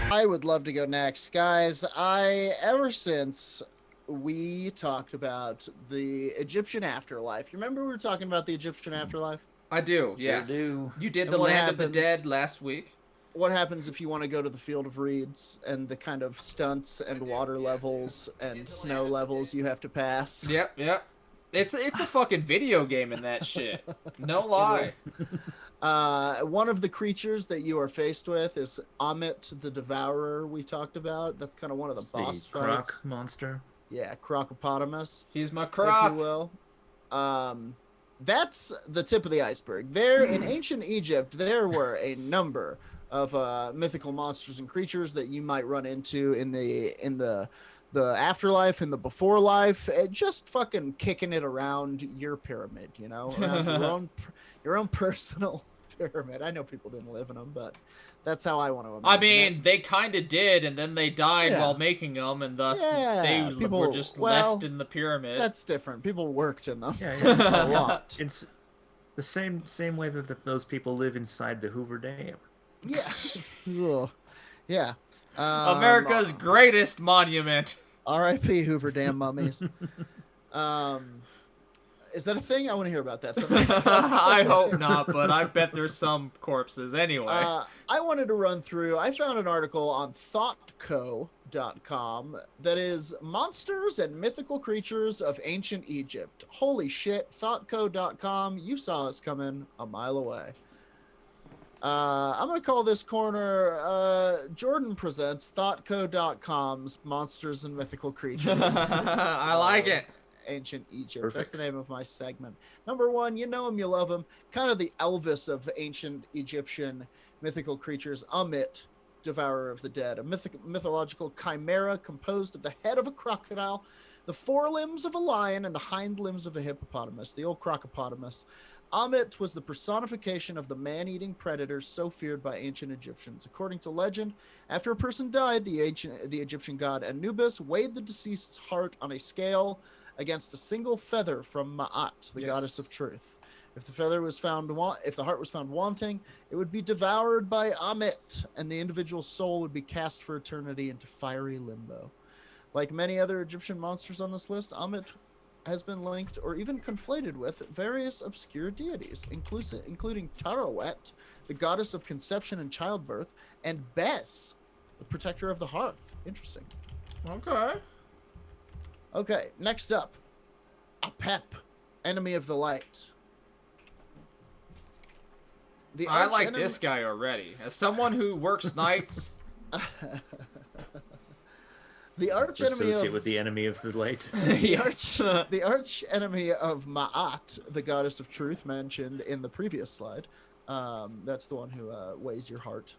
I would love to go next, guys. Ever since we talked about the Egyptian afterlife, you remember we were talking about the Egyptian afterlife? I do, Sure yes. do. You did And the Land of the Dead last week. what happens if you want to go to the field of reeds and the kind of stunts and water levels and snow levels you have to pass? Yep. It's a fucking video game in that shit. No lie. One of the creatures that you are faced with is Amit the Devourer we talked about. That's kind of one of the boss fights. Croc monster. Yeah, Crocopotamus. He's my If croc. you will. That's the tip of the iceberg. There, in ancient Egypt, there were a number of mythical monsters and creatures that you might run into in the afterlife, in the before life, just fucking kicking it around your pyramid, around your own personal pyramid. I know people didn't live in them, but that's how I want to imagine I mean, it. they kind of did, and then they died Yeah. while making them, and thus Yeah, they people- were just well, left in the pyramid. That's different. People worked in them Yeah. a lot. It's the same way that those people live inside the Hoover Dam. Yeah. Ugh. Yeah. America's greatest monument. R.I.P. Hoover Dam mummies. Is that a thing? I want to hear about that someday. I hope not, but I bet there's some corpses anyway. I wanted to run through. I found an article on thoughtco.com that is monsters and mythical creatures of ancient Egypt. Holy shit, thoughtco.com. You saw us coming a mile away. I'm going to call this corner Jordan Presents thoughtco.com's Monsters and Mythical Creatures. I like it. Ancient Egypt. Perfect. That's the name of my segment. Number one, you know him, you love him. Kind of the Elvis of ancient Egyptian mythical creatures. Amit, Devourer of the Dead. A mythological chimera composed of the head of a crocodile, the forelimbs of a lion, and the hind limbs of a hippopotamus. The old crocopotamus. Amit was the personification of the man-eating predator so feared by ancient Egyptians. According to legend, after a person died, the Egyptian god Anubis weighed the deceased's heart on a scale against a single feather from Ma'at, the goddess of truth. If the heart was found wanting, it would be devoured by Amit, and the individual's soul would be cast for eternity into fiery limbo. Like many other Egyptian monsters on this list, Amit has been linked or even conflated with various obscure deities, including Tarawet, the goddess of conception and childbirth, and Bes, the protector of the hearth. Interesting. Okay, next up, Apep, enemy of the light. I like this guy already. As someone who works nights, the arch enemy Associate with the enemy of the light. yes. the arch enemy of Ma'at, the goddess of truth mentioned in the previous slide. That's the one who weighs your heart.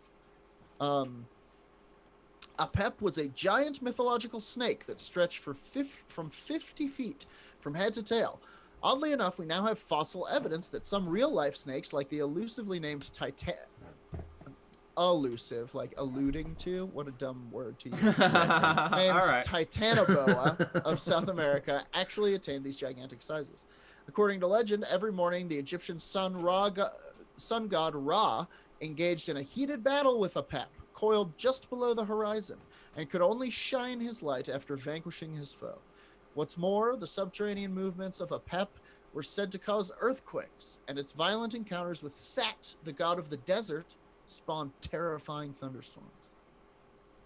Apep was a giant mythological snake that stretched from 50 feet from head to tail. Oddly enough, we now have fossil evidence that some real-life snakes, like the elusively named elusive, like alluding to, what a dumb word to use, named right. Titanoboa of South America, actually attained these gigantic sizes. According to legend, every morning the Egyptian sun god Ra engaged in a heated battle with Apep, coiled just below the horizon, and could only shine his light after vanquishing his foe. What's more, the subterranean movements of Apep were said to cause earthquakes, and its violent encounters with Set, the god of the desert, spawned terrifying thunderstorms.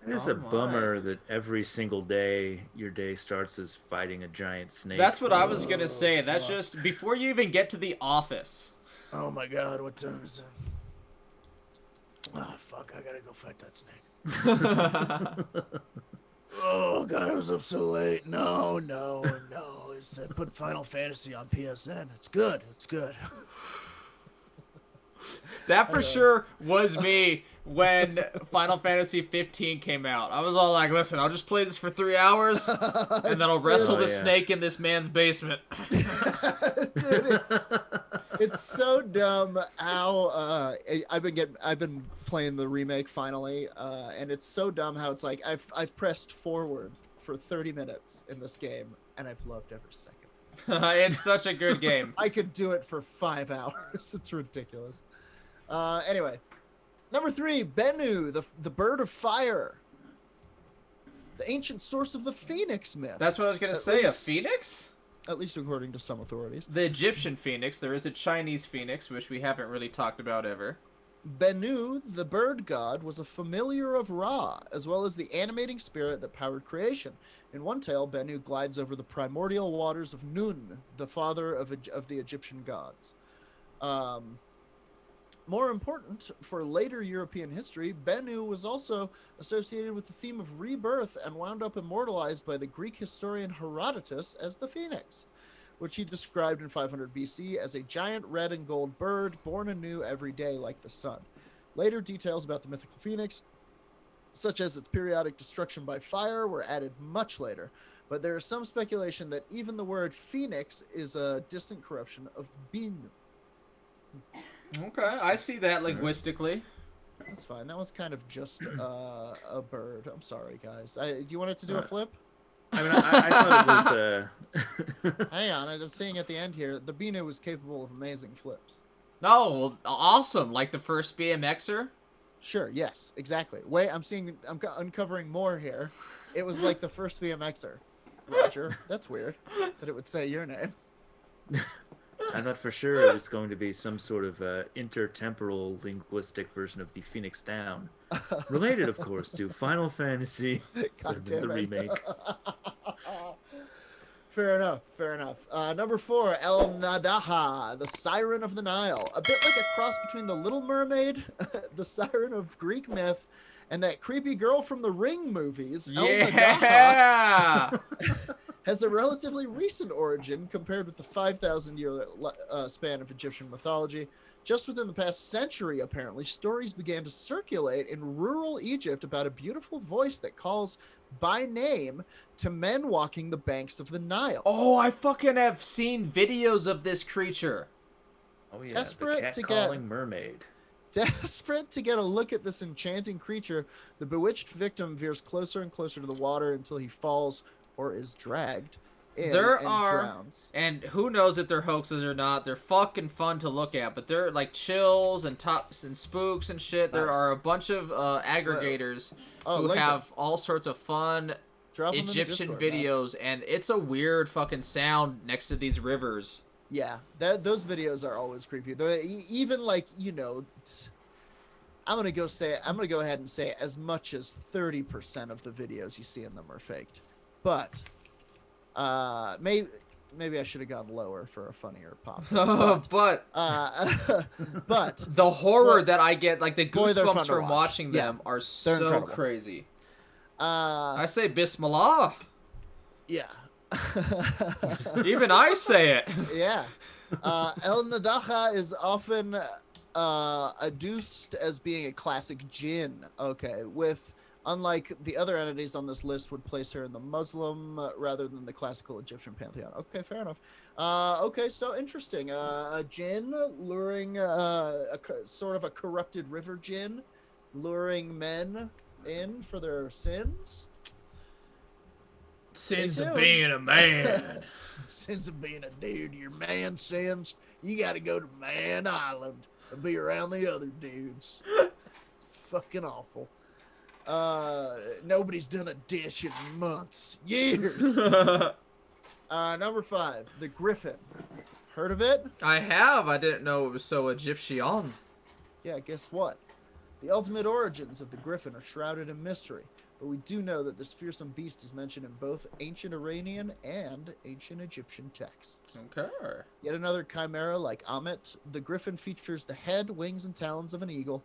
It is a bummer that every single day your day starts as fighting a giant snake. That's what I was gonna say. That's just before you even get to the office. Oh my god, what time is it? Oh fuck, I gotta go fight that snake. Oh god, I was up so late. No. It's that put Final Fantasy on PSN. It's good. That for sure was me when Final Fantasy 15 came out. I was all like, listen, I'll just play this for 3 hours, and then I'll wrestle the snake in this man's basement. Dude, it's so dumb how I've been playing the remake finally, and it's so dumb how it's like I've pressed forward for 30 minutes in this game, and I've loved every second. It's such a good game. I could do it for 5 hours. It's ridiculous. Anyway, Number 3, Bennu, the bird of fire. The ancient source of the phoenix myth. That's what I was going to say. A phoenix? At least according to some authorities. The Egyptian phoenix. There is a Chinese phoenix, which we haven't really talked about ever. Bennu, the bird god, was a familiar of Ra, as well as the animating spirit that powered creation. In one tale, Bennu glides over the primordial waters of Nun, the father of the Egyptian gods. More important, for later European history, Bennu was also associated with the theme of rebirth and wound up immortalized by the Greek historian Herodotus as the phoenix, which he described in 500 BC as a giant red and gold bird born anew every day like the sun. Later details about the mythical phoenix, such as its periodic destruction by fire, were added much later, but there is some speculation that even the word phoenix is a distant corruption of Binu. Okay, I see that linguistically. That's fine. That was kind of just a bird. I'm sorry, guys. Do you want it to do a flip? I mean, I thought it was... Hang on, I'm seeing at the end here, the Binu was capable of amazing flips. Oh, well, awesome. Like the first BMXer? Sure, yes, exactly. Wait, I'm uncovering more here. It was like the first BMXer. Roger, that's weird that it would say your name. I'm not for sure it's going to be some sort of intertemporal linguistic version of the Phoenix Down. Related, of course, to Final Fantasy VII, the remake. Fair enough. Number 4, El Nadaha, the Siren of the Nile. A bit like a cross between the Little Mermaid, the Siren of Greek myth, and that creepy girl from the Ring movies. Yeah! El Nadaha has a relatively recent origin compared with the 5,000-year span of Egyptian mythology. Just within the past century, apparently, stories began to circulate in rural Egypt about a beautiful voice that calls by name to men walking the banks of the Nile. Oh, I fucking have seen videos of this creature. Oh yeah, Desperate the cat-calling mermaid. Desperate to get a look at this enchanting creature, the bewitched victim veers closer and closer to the water until he falls or is dragged in and drowns. And who knows if they're hoaxes or not. They're fucking fun to look at, but they're like chills and tops and spooks and shit. There are a bunch of aggregators who have all sorts of fun Egyptian videos, man. And it's a weird fucking sound next to these rivers. Yeah, those videos are always creepy. Even like, I'm gonna go ahead and say as much as 30% of the videos you see in them are faked. But maybe I should have gone lower for a funnier pop. But the horror that I get, like the goosebumps from watching them, are so incredible. Crazy. I say Bismillah. Yeah. Even I say it. Yeah. El Nadaha is often adduced as being a classic jinn. Okay, unlike the other entities on this list, would place her in the Muslim rather than the classical Egyptian pantheon. Okay, fair enough. Okay, so interesting. A jinn luring sort of a corrupted river jinn, luring men in for their sins. Sins of being a man. Sins of being a dude. Your man sins. You got to go to Man Island and be around the other dudes. Fucking awful. Nobody's done a dish in months, years. Number 5, the Griffin. Heard of it? I have. I didn't know it was so Egyptian. Yeah, guess what? The ultimate origins of the Griffin are shrouded in mystery, but we do know that this fearsome beast is mentioned in both ancient Iranian and ancient Egyptian texts. Okay. Yet another chimera like Amet, the Griffin features the head, wings, and talons of an eagle,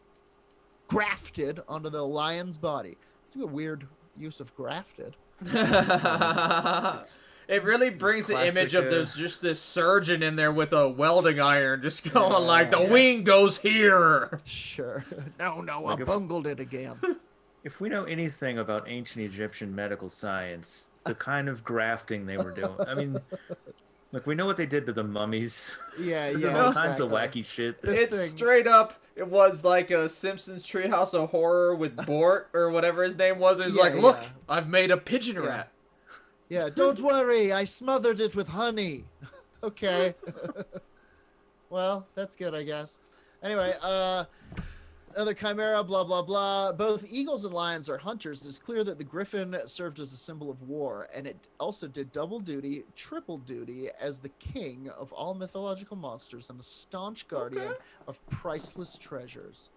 grafted onto the lion's body. It's a weird use of grafted. It really brings the image of there's just this surgeon in there with a welding iron just going the wing goes here. Sure. No, I bungled it again. If we know anything about ancient Egyptian medical science, the kind of grafting they were doing, I mean, we know what they did to the mummies. Yeah, all kinds of wacky shit. Straight up, it was like a Simpsons Treehouse of Horror with Bort or whatever his name was. He's look, I've made a pigeon rat. Yeah, don't worry, I smothered it with honey. Okay. Well, that's good, I guess. Anyway, Another chimera, blah, blah, blah. Both eagles and lions are hunters. It's clear that the griffin served as a symbol of war, and it also did double duty, triple duty as the king of all mythological monsters and the staunch guardian of priceless treasures.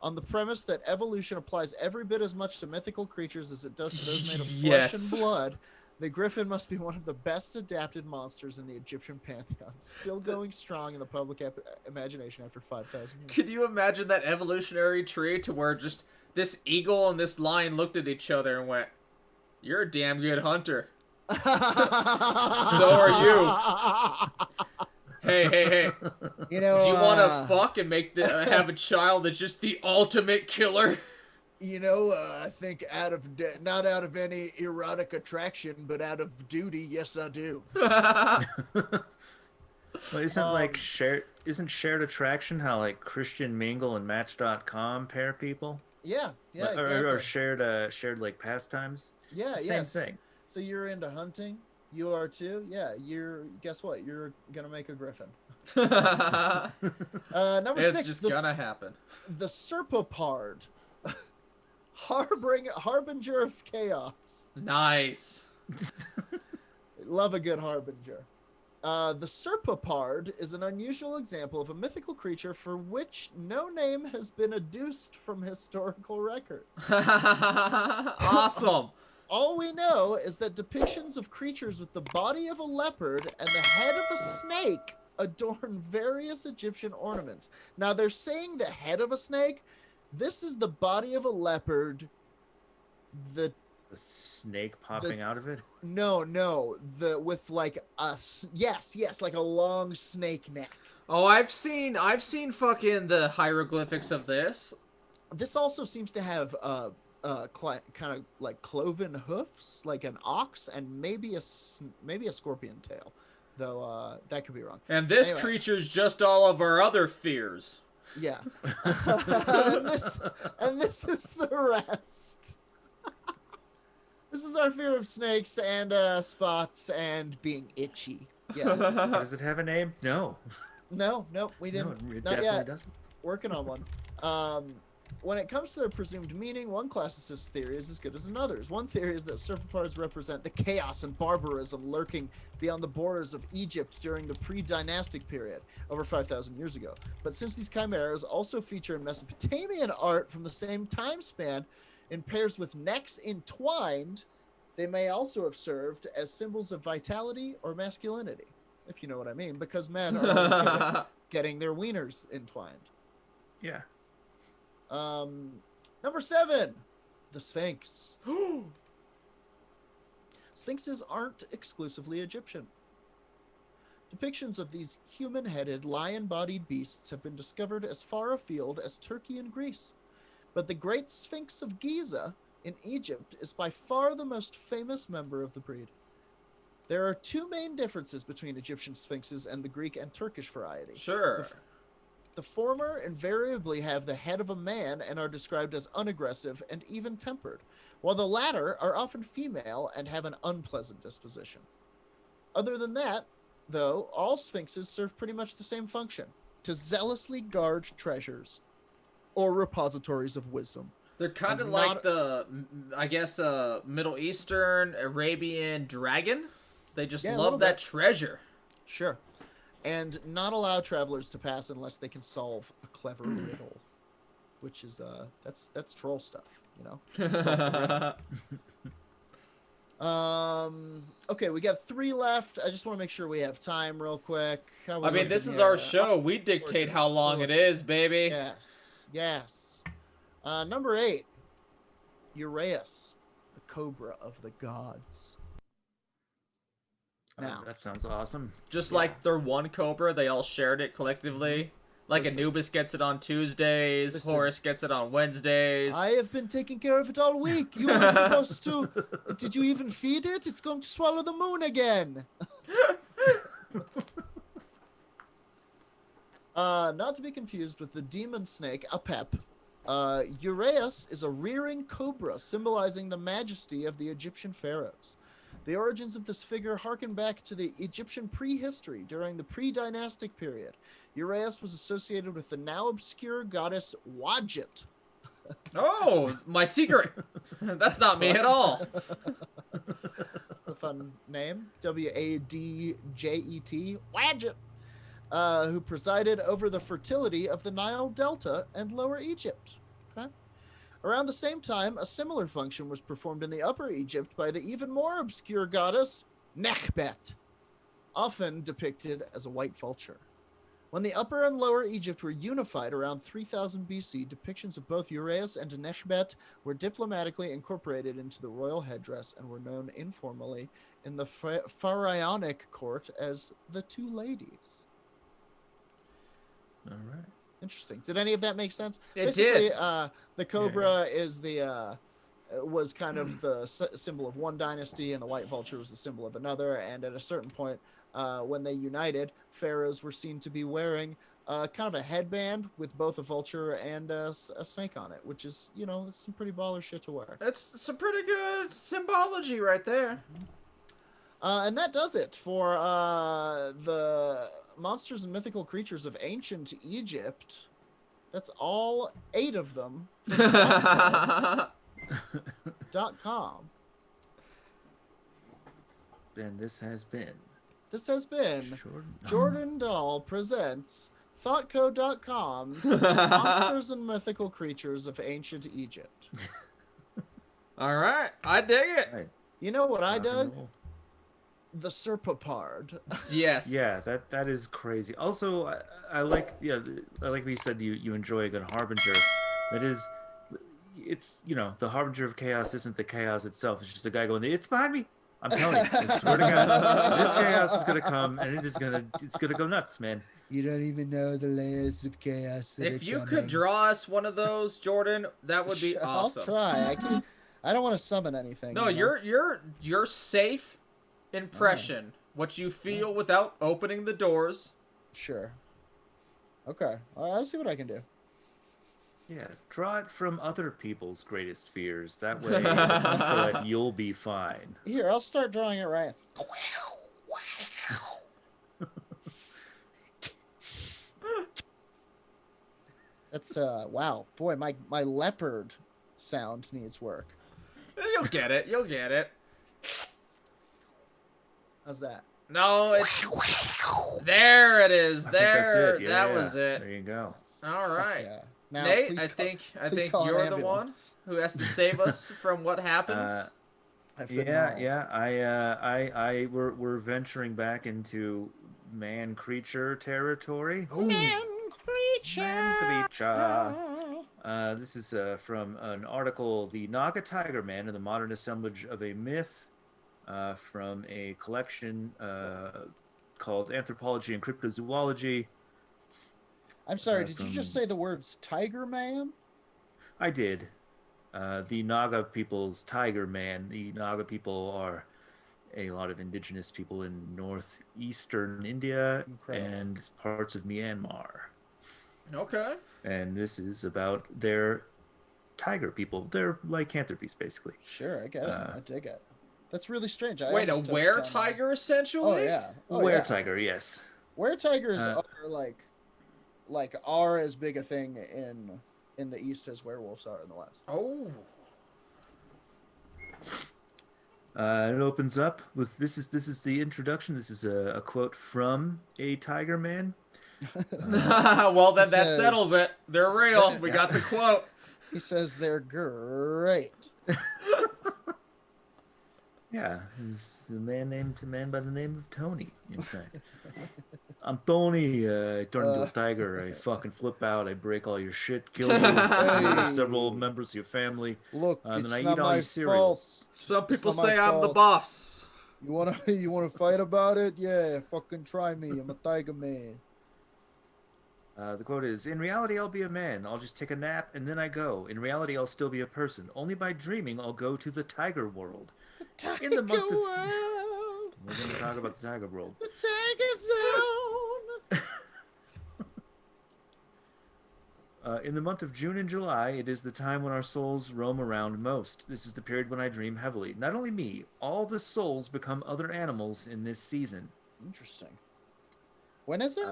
On the premise that evolution applies every bit as much to mythical creatures as it does to those made of flesh and blood, the griffin must be one of the best adapted monsters in the Egyptian pantheon, still going strong in the public imagination after 5,000 years. Can you imagine that evolutionary tree to where just this eagle and this lion looked at each other and went, "You're a damn good hunter." So are you. Hey. You know, do you want to fuck and have a child that's just the ultimate killer? You know, I think not out of any erotic attraction, but out of duty, yes, I do. Well, isn't shared attraction how like Christian Mingle and Match.com pair people? Yeah, exactly. Or shared like pastimes. Yeah, same thing. So you're into hunting. You are too. Yeah, guess what? You're gonna make a griffin. Number 6. It's just gonna happen. The Serpopard. Harbinger of chaos. Nice. Love a good harbinger. The Serpopard is an unusual example of a mythical creature for which no name has been adduced from historical records. Awesome. All we know is that depictions of creatures with the body of a leopard and the head of a snake adorn various Egyptian ornaments. Now, they're saying the head of a snake. This is the body of a leopard. The snake popping out of it? No. With like like a long snake neck. Oh, I've seen fucking the hieroglyphics of this. This also seems to have kind of like cloven hoofs, like an ox, and maybe a scorpion tail, though that could be wrong. And this creature's just all of our other fears. Yeah. and this is the rest. This is our fear of snakes and spots and being itchy. Yeah. Does it have a name? No. No, we didn't. No, it Not definitely yet. doesn't. Working on one. When it comes to their presumed meaning, one classicist theory is as good as another's. One theory is that serpopards represent the chaos and barbarism lurking beyond the borders of Egypt during the pre-dynastic period, over 5,000 years ago. But since these chimeras also feature in Mesopotamian art from the same time span, in pairs with necks entwined, they may also have served as symbols of vitality or masculinity, if you know what I mean, because men are always getting their wieners entwined. Yeah. Number 7, the Sphinx. Sphinxes aren't exclusively Egyptian. Depictions of these human-headed, lion-bodied beasts have been discovered as far afield as Turkey and Greece. But the Great Sphinx of Giza in Egypt is by far the most famous member of the breed. There are 2 main differences between Egyptian sphinxes and the Greek and Turkish variety. Sure. The former invariably have the head of a man and are described as unaggressive and even-tempered, while the latter are often female and have an unpleasant disposition. Other than that, though, all sphinxes serve pretty much the same function: to zealously guard treasures or repositories of wisdom. They're kind of like the, I guess, Middle Eastern, Arabian dragon. They just love that treasure. Sure. And not allow travelers to pass unless they can solve a clever riddle, which is that's troll stuff, you know. Okay, we got 3 left. I just want to make sure we have time real quick. I mean, this is our show. We dictate how long it is, baby. Yes. Number 8, Uraeus, the cobra of the gods. Now, that sounds awesome. Just like their one cobra, they all shared it collectively. Like Anubis gets it on Tuesdays, Horus gets it on Wednesdays. I have been taking care of it all week. You were supposed to... Did you even feed it? It's going to swallow the moon again. Not to be confused with the demon snake, Apep. Uraeus is a rearing cobra, symbolizing the majesty of the Egyptian pharaohs. The origins of this figure harken back to the Egyptian prehistory during the pre-dynastic period. Uraeus was associated with the now obscure goddess Wadjet. Oh, my secret. That's not me at all. A fun name. Wadjet. Wadjet. Who presided over the fertility of the Nile Delta and Lower Egypt. Okay. Around the same time, a similar function was performed in the Upper Egypt by the even more obscure goddess Nekhbet, often depicted as a white vulture. When the Upper and Lower Egypt were unified around 3000 BC, depictions of both Uraeus and Nekhbet were diplomatically incorporated into the royal headdress and were known informally in the pharaonic court as the Two Ladies. All right. Interesting. Did any of that make sense? It Basically, did. The cobra is the was kind of the symbol of one dynasty, and the white vulture was the symbol of another. And at a certain point, when they united, pharaohs were seen to be wearing kind of a headband with both a vulture and a snake on it, which is, it's some pretty baller shit to wear. That's some pretty good symbology right there. And that does it for the monsters and mythical creatures of ancient Egypt. That's all 8 of them. .com. And this has been Jordan Dahl presents ThoughtCo.com's Monsters and Mythical Creatures of Ancient Egypt. All right. I dig it. Right. You know what I dug? The Serpapard. Yes. Yeah, that is crazy. Also, I like what you said. You enjoy a good harbinger. It's the harbinger of chaos isn't the chaos itself. It's just a guy going, "It's behind me." I'm telling you, I swear to God, this chaos is gonna come, and it's gonna go nuts, man. You don't even know the layers of chaos. If you could draw us one of those, Jordan, that would be awesome. I'll try. I don't want to summon anything. No, you're safe. Impression. What you feel without opening the doors. Sure. Okay. I'll see what I can do. Yeah, draw it from other people's greatest fears. That way, when it comes to life, you'll be fine. Here, I'll start drawing it right. That's wow, boy, my leopard sound needs work. You'll get it. You'll get it. How's that? No, it's there. It is. I There. think that's it. That Yeah, was it. There you go. All right. Yeah. Now, Nate, I think you're the one who has to save us from what happens. We're venturing back into man creature territory. Ooh. Man creature. This is from an article, "The Naga Tiger Men and the Modern Assemblage of a Myth," from a collection called Anthropology and Cryptozoology. I'm sorry, did you just say the words Tiger Man? I did. The Naga people's Tiger Man. The Naga people are a lot of indigenous people in northeastern India and parts of Myanmar. Okay. And this is about their tiger people. They're lycanthropes, basically. Sure, I get it. I dig it. That's really strange. Wait, a were-tiger, essentially? Oh, yeah. Were-tiger, yes. Were-tigers are are as big a thing in the East as werewolves are in the West. Oh. It opens up with this is the introduction. This is a quote from a tiger man. Well, then that settles it. They're real. We got the quote. He says they're great. Yeah, he's a man by the name of Tony, in fact. I'm Tony. I turn into a tiger. I fucking flip out. I break all your shit, kill you, murder several members of your family. Look, and then I not eat all my your cereals. Some people say I'm the boss. You wanna fight about it? Yeah, fucking try me. I'm a tiger man. The quote is, "In reality, I'll be a man. I'll just take a nap and then I go. In reality, I'll still be a person. Only by dreaming, I'll go to the tiger world." Tiger In the month of... world. We're going to talk about the tiger world. The tiger zone. In the month of June and July, it is the time when our souls roam around most. This is the period when I dream heavily. Not only me, all the souls become other animals in this season. Interesting. When is it?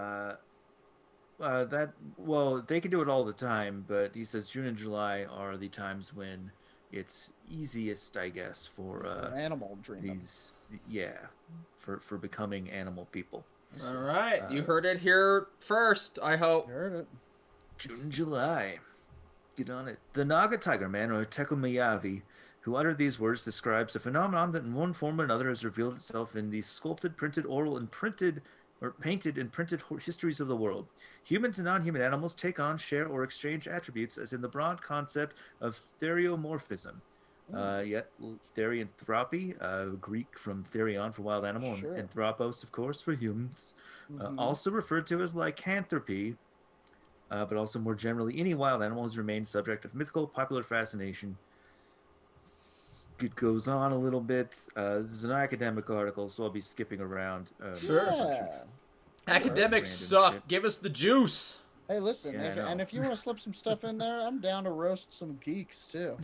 They can do it all the time, but he says June and July are the times when it's easiest, I guess, for animal dreaming. For becoming animal people. All right, you heard it here first, I hope. You heard it. June and July. Get on it. The Naga Tiger Men, or Tekumayavi, who uttered these words, describes a phenomenon that in one form or another has revealed itself in the sculpted, printed, oral, and painted and printed histories of the world. Humans and non-human animals take on, share, or exchange attributes, as in the broad concept of theriomorphism. Yet therianthropy, Greek from therion for wild animal, and anthropos, of course, for humans. Also referred to as lycanthropy, but also more generally, any wild animal has remained subject of mythical popular fascination. It goes on a little bit. This is an academic article, so I'll be skipping around. Academics suck. Shit. Give us the juice. Hey, listen, if you want to slip some stuff in there, I'm down to roast some geeks, too.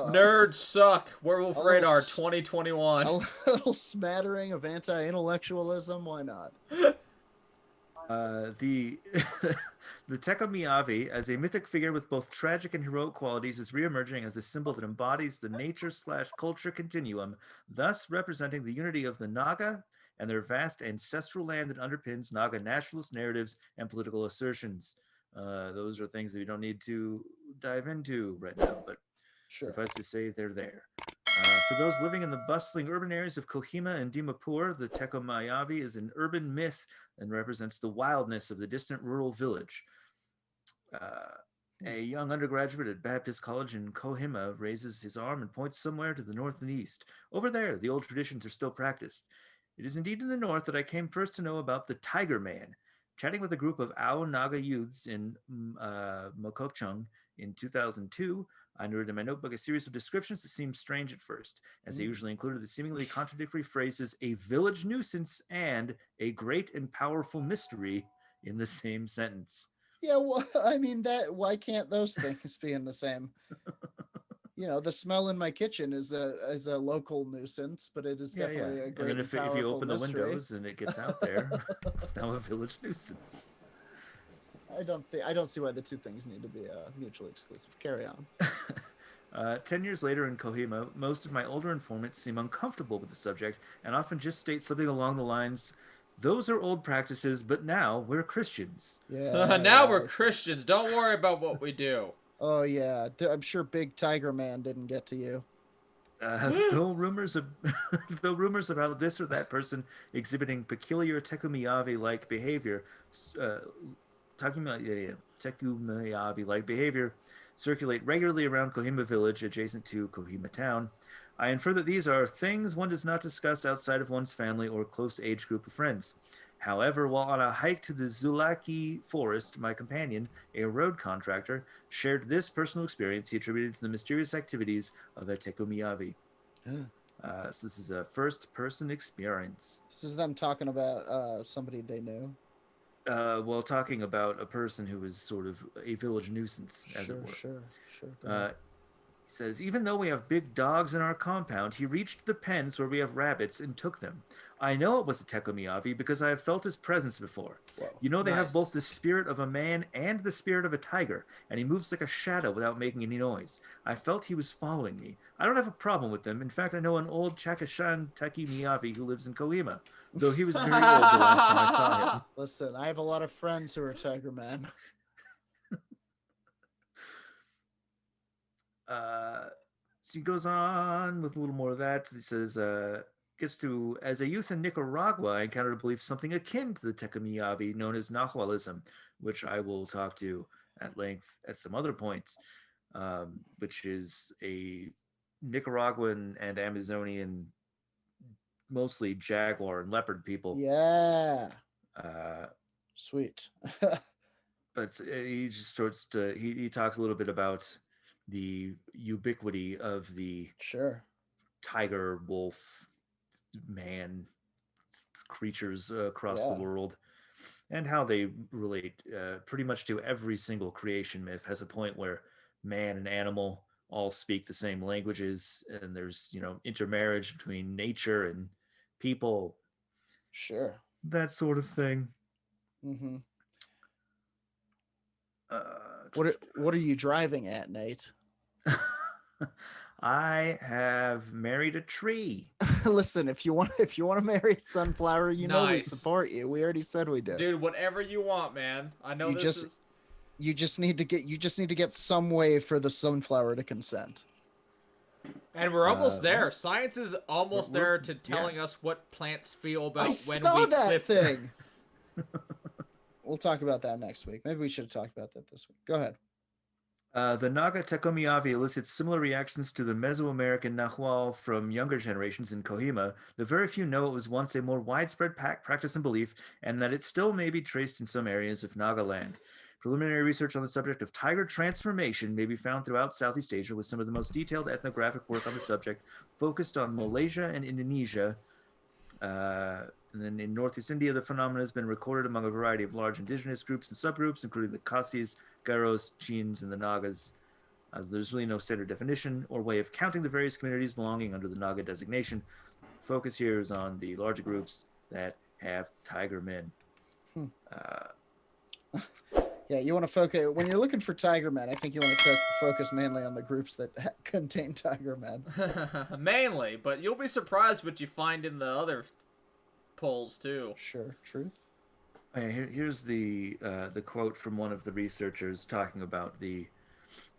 Nerds suck. Werewolf Radar 2021. A little smattering of anti-intellectualism, why not? The Tekumayavi, as a mythic figure with both tragic and heroic qualities, is reemerging as a symbol that embodies the nature/culture continuum, thus representing the unity of the Naga and their vast ancestral land that underpins Naga nationalist narratives and political assertions. Those are things that we don't need to dive into right now, but suffice to say, they're there. For those living in the bustling urban areas of Kohima and Dimapur, the Tekumayavi is an urban myth and represents the wildness of the distant rural village. A young undergraduate at Baptist College in Kohima raises his arm and points somewhere to the north and east. Over there, the old traditions are still practiced. It is indeed in the north that I came first to know about the Tiger Man. Chatting with a group of Ao Naga youths in Mokokchung in 2002, I noted in my notebook a series of descriptions that seemed strange at first, as they usually included the seemingly contradictory phrases "a village nuisance" and "a great and powerful mystery" in the same sentence. Yeah, well, I mean, why can't those things be in the same? The smell in my kitchen is a local nuisance, but it is definitely a great and powerful mystery. If you open the windows and it gets out there, it's now a village nuisance. I don't see why the two things need to be mutually exclusive. Carry on. 10 years later in Kohima, most of my older informants seem uncomfortable with the subject and often just state something along the lines, "Those are old practices, but now we're Christians." Yeah. Now we're Christians. Don't worry about what we do. Oh, yeah. I'm sure Big Tiger Man didn't get to you. Though rumors about this or that person exhibiting peculiar Tekumayavi-like behavior circulate regularly around Kohima village adjacent to Kohima town, I infer that these are things one does not discuss outside of one's family or close age group of friends. However, while on a hike to the Zulaki forest, my companion, a road contractor, shared this personal experience he attributed to the mysterious activities of a Tekumayavi. So this is a first-person experience. This is them talking about somebody they knew. Talking about a person who was sort of a village nuisance, as it were. Sure. He says, even though we have big dogs in our compound, he reached the pens where we have rabbits and took them. I know it was a Tekumayavi because I have felt his presence before. Whoa, they have both the spirit of a man and the spirit of a tiger, and he moves like a shadow without making any noise. I felt he was following me. I don't have a problem with them. In fact, I know an old Chakashan Tekumayavi who lives in Kohima, though he was very old the last time I saw him. Listen, I have a lot of friends who are tiger men. So he goes on with a little more of that. He says, as a youth in Nicaragua, I encountered a belief something akin to the Tekumayavi known as Nahualism, which I will talk to at length at some other point, which is a Nicaraguan and Amazonian, mostly jaguar and leopard people. Yeah. Sweet. But he just starts to, he talks a little bit about the ubiquity of the tiger, wolf, man creatures across the world. and how they relate pretty much to every single creation myth has a point where man and animal all speak the same languages, and there's intermarriage between nature and people, Sure. that sort of thing. Mm-hmm. Uh, What are you driving at, Nate? I have married a tree. Listen, if you want to marry Sunflower, we Nice. support you. We already said we do. Dude, whatever you want, man. I know You this just is. you just need to get some way for the Sunflower to consent. And we're almost there. Science is almost there to telling us what plants feel about when we that clip thing. We'll talk about that next week. Maybe we should have talked about that this week. Go ahead. The Naga Tiger Men elicits similar reactions to the Mesoamerican Nahual from younger generations in Kohima, though very few know it was once a more widespread practice and belief, and that it still may be traced in some areas of Nagaland. Preliminary research on the subject of tiger transformation may be found throughout Southeast Asia, with some of the most detailed ethnographic work on the subject focused on Malaysia and Indonesia. And then in Northeast India, the phenomenon has been recorded among a variety of large indigenous groups and subgroups, including the Khasis, Garos, Chins, and the Nagas. There's really no standard definition or way of counting the various communities belonging under the Naga designation. Focus here is on the larger groups that have tiger men. Yeah, you want to focus when you're looking for tiger men. I think you want to focus mainly on the groups that contain tiger men. Mainly, but you'll be surprised what you find in the other polls too. Sure, truth. Here's the quote from one of the researchers talking about the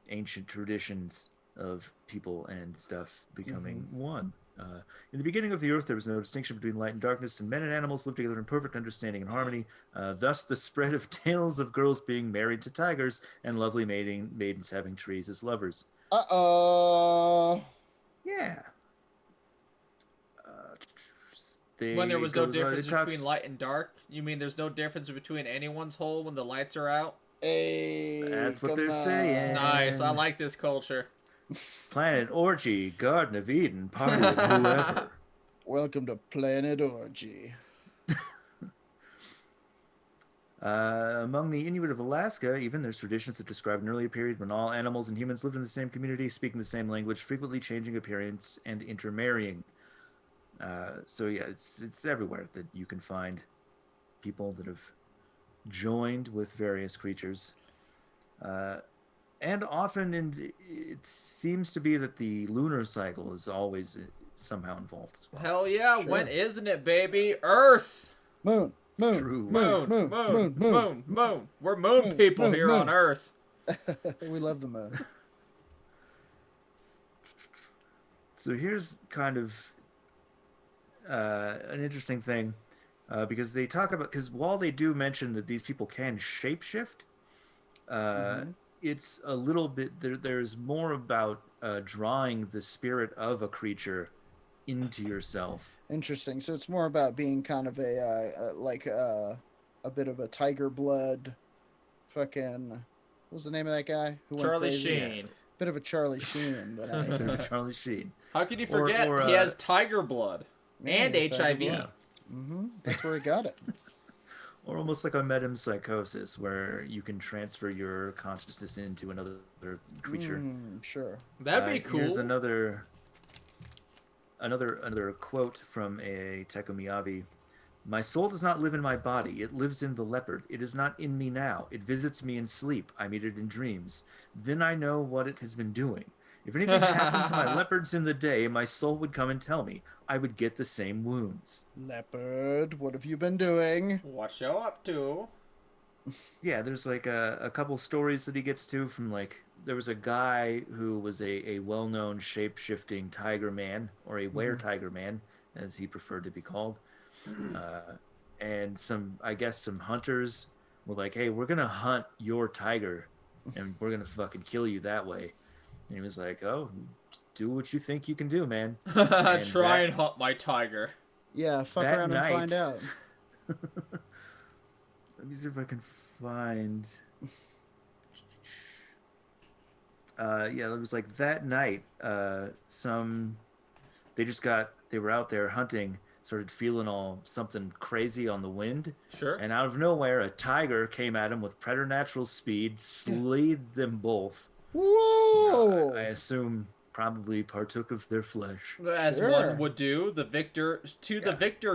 ancient traditions of people and stuff becoming one. In the beginning of the earth, there was no distinction between light and darkness, and men and animals lived together in perfect understanding and harmony. Thus, the spread of tales of girls being married to tigers and lovely maidens having trees as lovers. Yeah. When there was no difference between light and dark? You mean there's no difference between anyone's hole when the lights are out? Hey, that's what they're saying. Nice, I like this culture. Planet Orgy, Garden of Eden, party with whoever. Welcome to Planet Orgy. Among the Inuit of Alaska, even, there's traditions that describe an earlier period when all animals and humans lived in the same community, speaking the same language, frequently changing appearance and intermarrying. So yeah, it's everywhere that you can find people that have joined with various creatures. And often it seems to be that the lunar cycle is always somehow involved as well. Hell yeah, sure. When isn't it, baby? Earth! Moon. Moon. We're moon people here on Earth. We love the moon. So here's kind of an interesting thing, because they talk about, because while they do mention that these people can shapeshift, it's a little bit there's more about drawing the spirit of a creature into yourself. Interesting. So it's more about being kind of a bit of a tiger blood fucking, what was the name of that guy who Charlie went crazy? Sheen. Bit of a Charlie Sheen. Charlie Sheen. How can you forget he has tiger blood and HIV? Yeah. That's where he got it. Or almost like a metempsychosis, where you can transfer your consciousness into another creature. Sure. That'd be cool. Here's another quote from a Tekomiavi. My soul does not live in my body. It lives in the leopard. It is not in me now. It visits me in sleep. I meet it in dreams. Then I know what it has been doing. If anything happened to my leopards in the day, my soul would come and tell me. I would get the same wounds. Leopard, what have you been doing? What you up to? Yeah, there's like a couple stories that he gets to from, like, there was a guy who was a well-known shape-shifting tiger man, or a were-tiger man, as he preferred to be called. And some hunters were like, hey, we're going to hunt your tiger, and we're going to fucking kill you that way. And he was like, oh, do what you think you can do, man. Try and hunt my tiger. Yeah, fuck around and find out. Let me see if I can find... yeah, it was like that night, they were out there hunting. started feeling all something crazy on the wind. Sure. And out of nowhere, a tiger came at him with preternatural speed, slayed them both. Whoa! I assume probably partook of their flesh. As one would do, the victor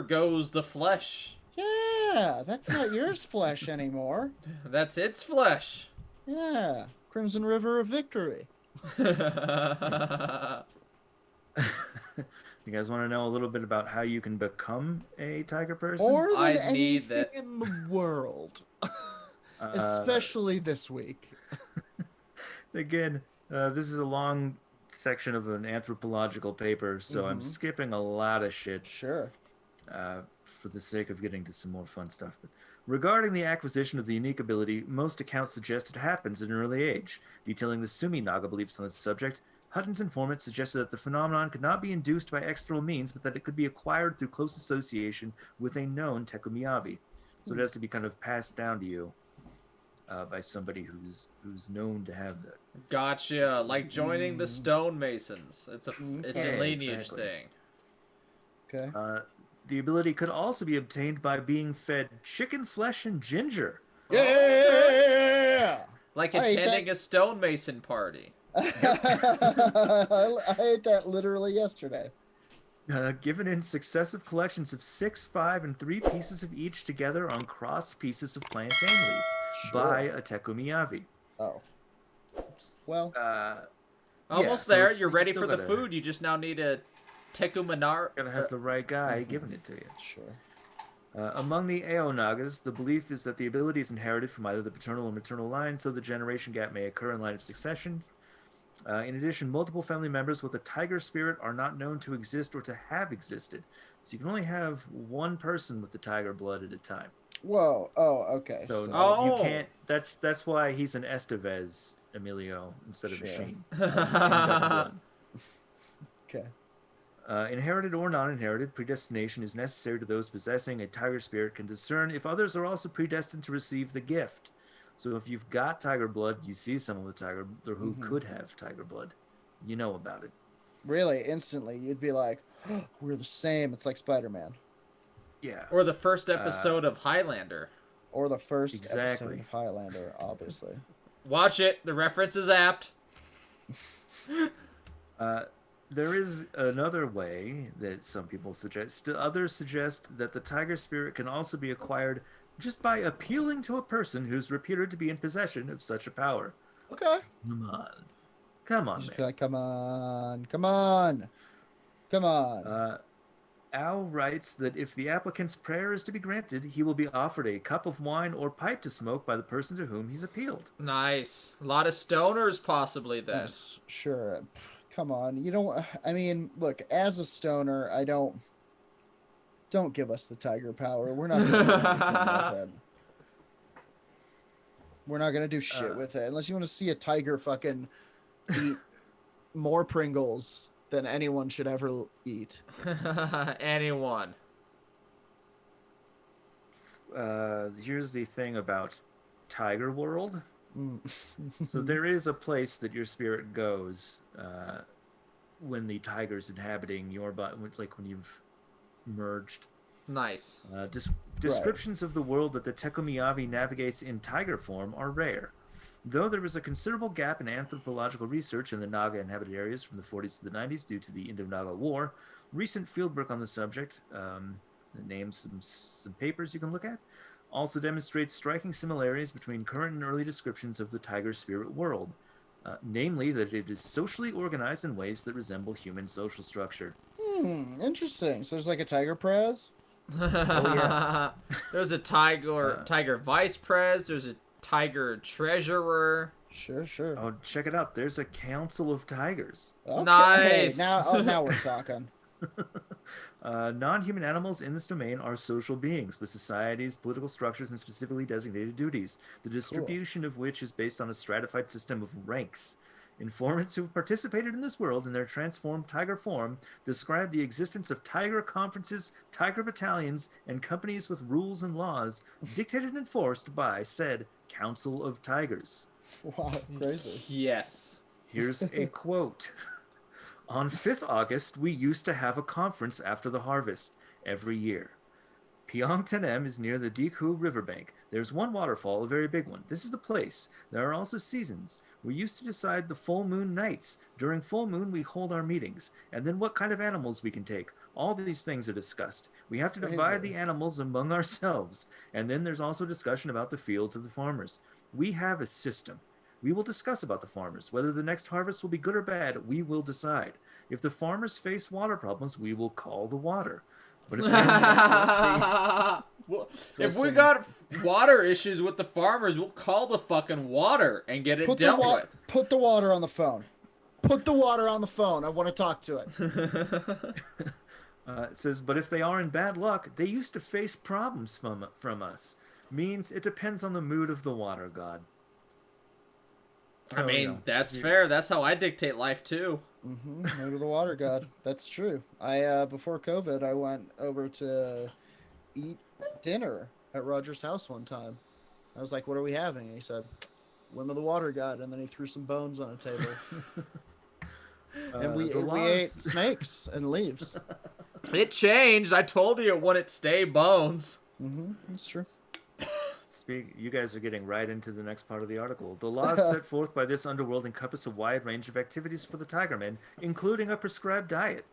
goes the flesh. Yeah, that's not yours flesh anymore. That's its flesh. Yeah, Crimson River of Victory. You guys want to know a little bit about how you can become a tiger person? More than anything in the world. Especially this week. Again, this is a long section of an anthropological paper, so I'm skipping a lot of shit. Sure. For the sake of getting to some more fun stuff. But regarding the acquisition of the unique ability, most accounts suggest it happens at an early age. Detailing the Sumi Naga beliefs on this subject, Hutton's informant suggested that the phenomenon could not be induced by external means, but that it could be acquired through close association with a known Tekumiyavi. So it has to be kind of passed down to you by somebody who's known to have that. Gotcha. Like joining the stonemasons. It's a lineage thing. Okay. The ability could also be obtained by being fed chicken flesh and ginger. Yeah! Like attending a stonemason party. I ate that literally yesterday. Given in successive collections of 6, 5, and 3 pieces of each together on crossed pieces of plantain leaf by a Tekumiyavi. Oh. Well. Almost there. You're ready for the food. You just now need a Tekuminar. Gotta have the right guy giving it to you. Sure. Among the Ao Nagas, the belief is that the ability is inherited from either the paternal or maternal line, so the generation gap may occur in line of succession. In addition, multiple family members with a tiger spirit are not known to exist or to have existed. So you can only have one person with the tiger blood at a time. Whoa. Oh, okay. So you can't. That's why he's an Estevez, Emilio, instead of a Sheen. Okay. Inherited or non-inherited, predestination is necessary to those possessing a tiger spirit can discern if others are also predestined to receive the gift. So if you've got tiger blood, you see someone with tiger or who could have tiger blood, you know about it. Really, instantly, you'd be like, oh, we're the same. It's like Spider-Man. Yeah. Or the first episode of Highlander. Or the first episode of Highlander, obviously. Watch it. The reference is apt. There is another way that some people suggest. Others suggest that the tiger spirit can also be acquired just by appealing to a person who's reputed to be in possession of such a power. Okay. Come on, just man. Like, come on. Al writes that if the applicant's prayer is to be granted, he will be offered a cup of wine or pipe to smoke by the person to whom he's appealed. Nice. A lot of stoners possibly then. Yes, sure. Come on. You don't... I mean, look, as a stoner, I don't give us the tiger power. We're not going to do anything with it. We're not going to do shit with it. Unless you want to see a tiger fucking eat more Pringles than anyone should ever eat. Anyone. Here's the thing about Tiger World. So there is a place that your spirit goes when the tiger's inhabiting your body, like when you've merged. Nice. Descriptions of the world that the Tekumiyavi navigates in tiger form are rare. Though there was a considerable gap in anthropological research in the Naga inhabited areas from the 40s to the 90s due to the Indo-Naga War, recent fieldwork on the subject, names some papers you can look at, also demonstrates striking similarities between current and early descriptions of the tiger spirit world, namely that it is socially organized in ways that resemble human social structure. Interesting. So there's like a tiger prez? Oh, yeah. There's a tiger vice prez. There's a tiger treasurer. Sure. Oh, check it out. There's a council of tigers. Okay. Nice. Now we're talking. Non-human animals in this domain are social beings with societies, political structures, and specifically designated duties, the distribution of which is based on a stratified system of ranks. Informants who have participated in this world in their transformed tiger form describe the existence of tiger conferences, tiger battalions, and companies with rules and laws dictated and enforced by said Council of Tigers. Wow, crazy. Yes. Here's a quote. On 5th August, we used to have a conference after the harvest. every year. Pyeongtanem is near the Dikhu riverbank. There's one waterfall, a very big one. This is the place. There are also seasons. We used to decide the full moon nights. During full moon, we hold our meetings. And then what kind of animals we can take. All these things are discussed. We have to divide the animals among ourselves. And then there's also discussion about the fields of the farmers. We have a system. We will discuss about the farmers. Whether the next harvest will be good or bad, we will decide. If the farmers face water problems, we will call the water. But if we got water issues with the farmers, we'll call the fucking water and get it dealt with. Put the water on the phone. Put the water on the phone. I want to talk to it. It says, but if they are in bad luck, they used to face problems from us. Means it depends on the mood of the water god. So, I mean, that's fair. That's how I dictate life too. Mood of the water god. That's true. I before COVID, I went over to eat dinner at Roger's house one time. I was like, "What are we having?" And he said, "Whim of the water god," and then he threw some bones on a table. And we ate snakes and leaves. It changed. I told you it wouldn't stay bones. That's true. You guys are getting right into the next part of the article. The laws set forth by this underworld encompass a wide range of activities for the Tiger Men, including a prescribed diet.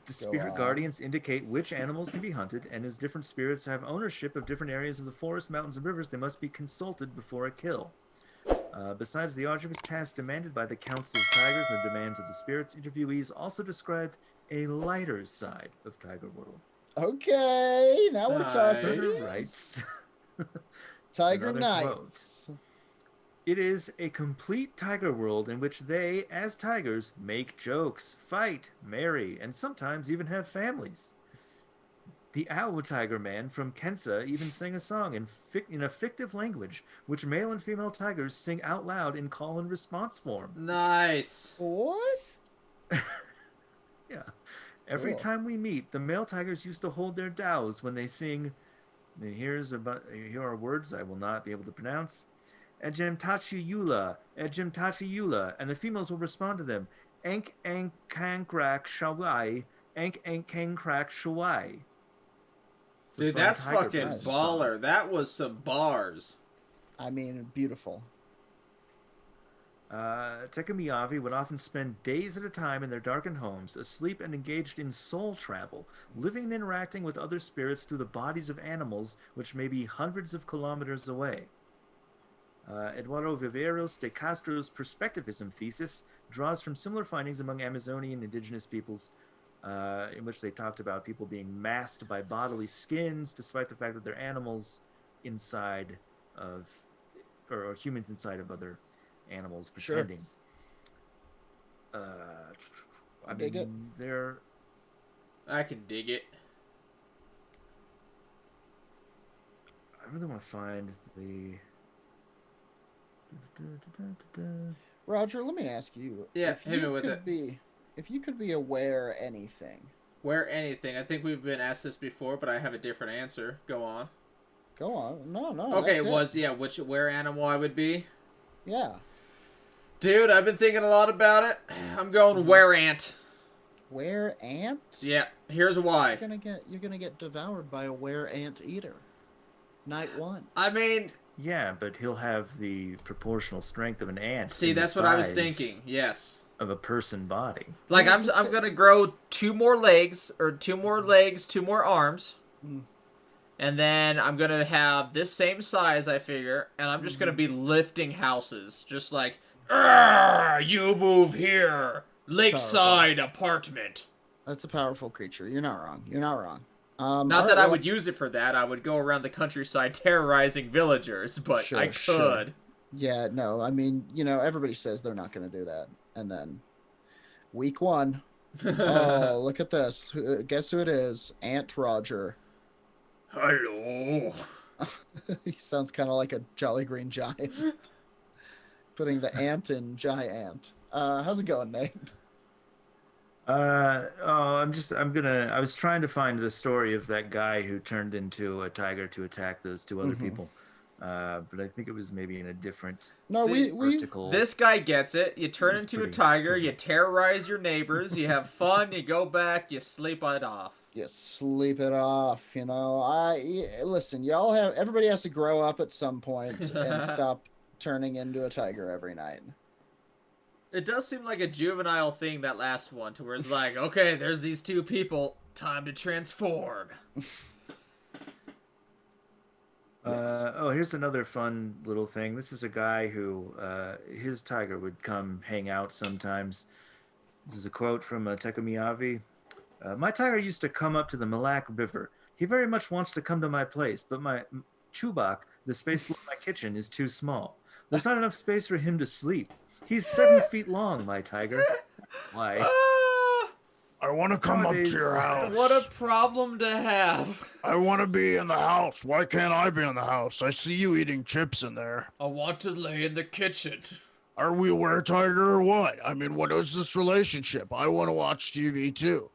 The spirit guardians indicate which animals can be hunted, and as different spirits have ownership of different areas of the forest, mountains, and rivers, they must be consulted before a kill. Besides the arduous task demanded by the Council of Tigers and the demands of the spirits, interviewees also described a lighter side of Tiger World. Okay, now we're talking. Rights. Tiger Nights. It is a complete tiger world in which they, as tigers, make jokes, fight, marry, and sometimes even have families. The Owl Tiger Man from Kensa even sang a song in a fictive language, which male and female tigers sing out loud in call and response form. Nice. What? Yeah. Every time we meet, the male tigers used to hold their dows when they sing. Here are words I will not be able to pronounce. Ejimtachi Yula, Ejimtachi Yula, and the females will respond to them. Ank ank kankrak shawai, ank ank kankrak shawai. Dude, that's fucking baller. That was some bars. I mean, beautiful. Tekamiyavi would often spend days at a time in their darkened homes, asleep and engaged in soul travel, living and interacting with other spirits through the bodies of animals which may be hundreds of kilometers away. Eduardo Viveiros de Castro's perspectivism thesis draws from similar findings among Amazonian indigenous peoples, in which they talked about people being masked by bodily skins, despite the fact that they're animals inside of, or humans inside of other animals pretending. Sure. I mean, they're. I can dig it. I really want to find the. Roger, let me ask you. Yeah, hit me with it. If you could be aware anything. Where anything? I think we've been asked this before, but I have a different answer. Go on. Go on. No. Okay, where animal I would be? Yeah. Dude, I've been thinking a lot about it. I'm going were-ant. Were-ant? Yeah, here's why. You're gonna get devoured by a were-ant eater. Night one. I mean, yeah, but he'll have the proportional strength of an ant. See, that's what I was thinking. Yes. Of a person body. Like I'm gonna grow 2 more legs, 2 more arms. And then I'm going to have this same size, I figure, and I'm just going to be lifting houses. Just like, you move here. Lakeside apartment. That's a powerful creature. You're not wrong. Not that I would use it for that. I would go around the countryside terrorizing villagers, but I could. Sure. Yeah, no, I mean, everybody says they're not going to do that. And then, week 1. Oh, look at this. Guess who it is? Aunt Roger. Hello. He sounds kind of like a Jolly Green Giant. Putting the ant in giant. How's it going, Nate? I was trying to find the story of that guy who turned into a tiger to attack those 2 other people. but I think it was maybe in a different vertical. This guy gets it. You turn into a tiger, you terrorize your neighbors, you have fun, you go back, you sleep it off. You sleep it off, you know. Listen, everybody has to grow up at some point and stop turning into a tiger every night. It does seem like a juvenile thing, that last one, to where it's like, okay, there's these two people, time to transform. Here's another fun little thing. This is a guy who, his tiger would come hang out sometimes. This is a quote from Tekamiavi. My tiger used to come up to the Malak River. He very much wants to come to my place, but my Chubak, the space below my kitchen, is too small. There's not enough space for him to sleep. He's 7 feet long, my tiger. Why? I want to come up to your house. What a problem to have. I want to be in the house. Why can't I be in the house? I see you eating chips in there. I want to lay in the kitchen. Are we a were-tiger or what? I mean, what is this relationship? I want to watch TV too.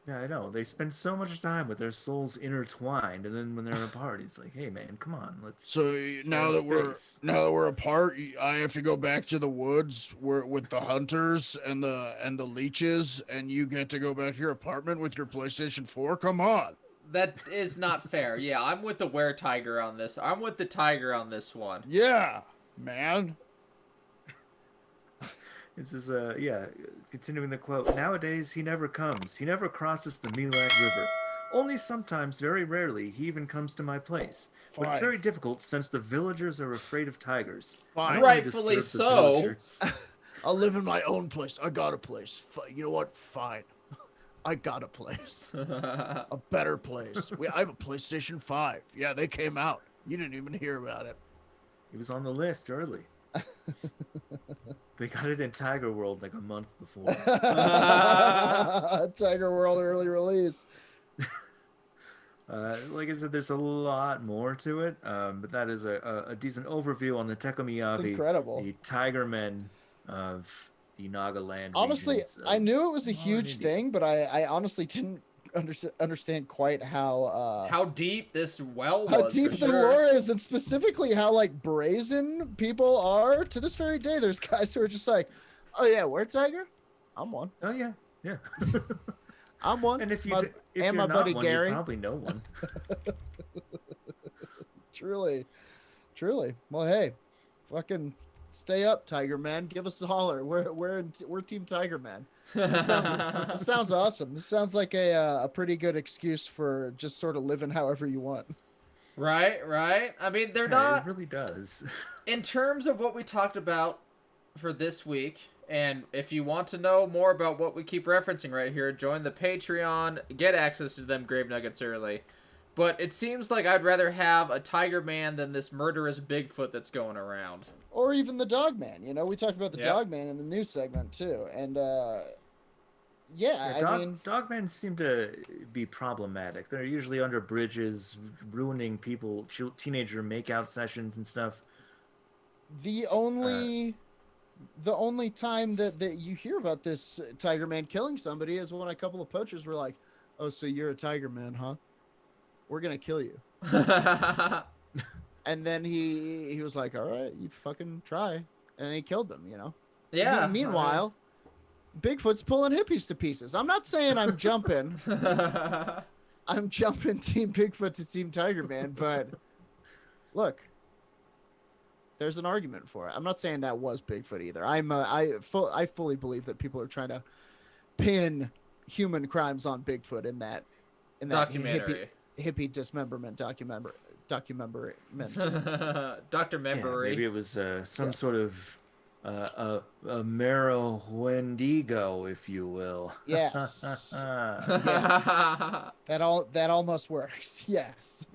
Yeah, I know. They spend so much time with their souls intertwined, and then when they're apart, it's like, hey man, come on, let's. So now that we're apart, I have to go back to the woods with the hunters and the leeches, and you get to go back to your apartment with your PlayStation 4. Come on. That is not fair. Yeah, I'm with the were-tiger on this. I'm with the tiger on this one. Yeah, man. This is continuing the quote. Nowadays, he never comes. He never crosses the Milak River. Only sometimes, very rarely, he even comes to my place. Fine. But it's very difficult since the villagers are afraid of tigers. Fine. Rightfully so. I'll live in my own place. I got a place. You know what? Fine. I got a place. A better place. I have a PlayStation 5. Yeah, they came out. You didn't even hear about it. It was on the list early. They got it in Tiger World like a month before. Tiger World early release. Like I said, there's a lot more to it, but that is a decent overview on the Tekamiavi, incredible. The Tiger Men of the Naga land. Honestly, I knew it was a huge thing, but I honestly didn't understand quite how deep this well was. How deep the lore is, and specifically how like brazen people are. To this very day, there's guys who are just like, "Oh yeah, were-tiger? I'm one. Oh yeah, yeah." I'm one. And if you're my buddy one, Gary, you probably know one. Truly. Well, hey, fucking stay up, Tiger Man. Give us a holler. We're Team Tiger Man. This sounds awesome. This sounds like a pretty good excuse for just sort of living however you want. Right. I mean, they're not. It really does. In terms of what we talked about for this week, and if you want to know more about what we keep referencing right here, join the Patreon, get access to them grave nuggets early. But it seems like I'd rather have a Tiger Man than this murderous Bigfoot that's going around. Or even the Dogman. You know, we talked about the Dogman in the news segment too. And I mean, Dogmen seem to be problematic. They're usually under bridges, ruining teenager makeout sessions and stuff. The only time that you hear about this Tiger Man killing somebody is when a couple of poachers were like, "Oh, so you're a Tiger Man, huh? We're gonna kill you." And then he was like, "All right, you fucking try," and he killed them. You know. Yeah. Meanwhile, Bigfoot's pulling hippies to pieces. I'm not saying I'm jumping. I'm jumping Team Bigfoot to Team Tiger Man, but look, there's an argument for it. I'm not saying that was Bigfoot either. I fully believe that people are trying to pin human crimes on Bigfoot in that documentary. Hippie dismemberment documentary. Dr. Membery. Yeah, maybe it was some sort of a Mero Wendigo, if you will. Yes. Yes. That almost works. Yes.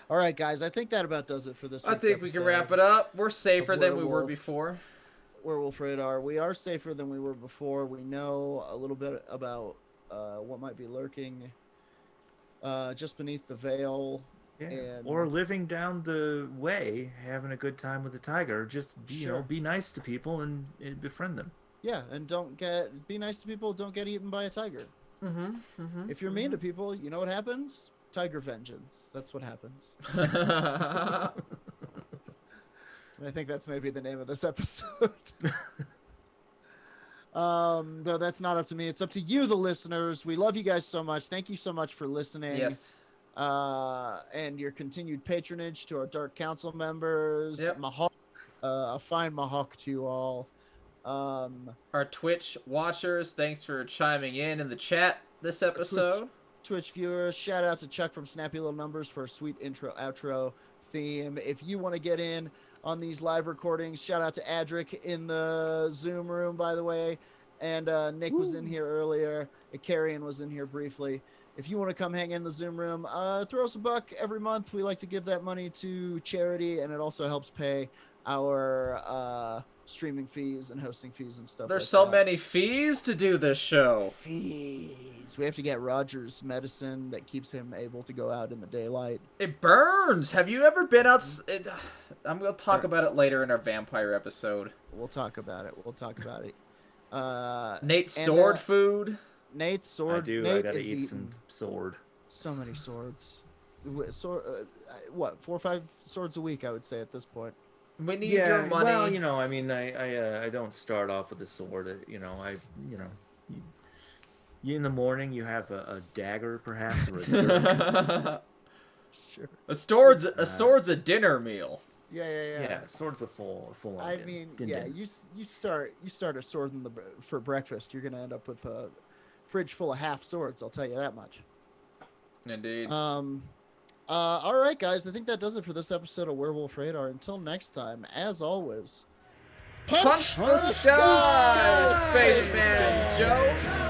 All right, guys. I think that about does it for this. I think we can wrap it up. We're safer than we were before. Werewolf Radar. We are safer than we were before. We know a little bit about what might be lurking just beneath the veil. Yeah. Or living down the way, having a good time with a tiger. Just be nice to people and befriend them. Yeah, and be nice to people. Don't get eaten by a tiger. Mm-hmm. If you're mean to people, you know what happens? Tiger vengeance. That's what happens. And I think that's maybe the name of this episode. Though that's not up to me. It's up to you, the listeners. We love you guys so much. Thank you so much for listening. Yes. And your continued patronage to our Dark Council members. Yep. Mahawk, a fine Mahawk to you all. Our Twitch watchers, thanks for chiming in the chat this episode. Twitch viewers, shout out to Chuck from Snappy Little Numbers for a sweet intro outro theme. If you want to get in on these live recordings, shout out to Adric in the Zoom room, by the way. And Nick was in here earlier. Carrion was in here briefly. If you want to come hang in the Zoom room, throw us a buck every month. We like to give that money to charity, and it also helps pay our streaming fees and hosting fees and stuff. There's so many fees to do this show. Fees. We have to get Roger's medicine that keeps him able to go out in the daylight. It burns. Have you ever been out? I'm going to talk about it later in our vampire episode. We'll talk about it. Nate's sword food. Nate's sword. I do. Nate I gotta is eat eating some sword. so many swords. What, 4 or 5 swords a week, I would say at this point. We need your money. Well, you know, I mean, I don't start off with a sword. You in the morning you have a dagger perhaps or a dirk. Sure. A sword's a dinner meal. Yeah. Yeah, sword's a full on. I mean, yeah, you start a sword for breakfast, you're gonna end up with a fridge full of half swords. I'll tell you that much. Indeed. All right, guys. I think that does it for this episode of Werewolf Radar. Until next time, as always, punch the sky, Spaceman Joe.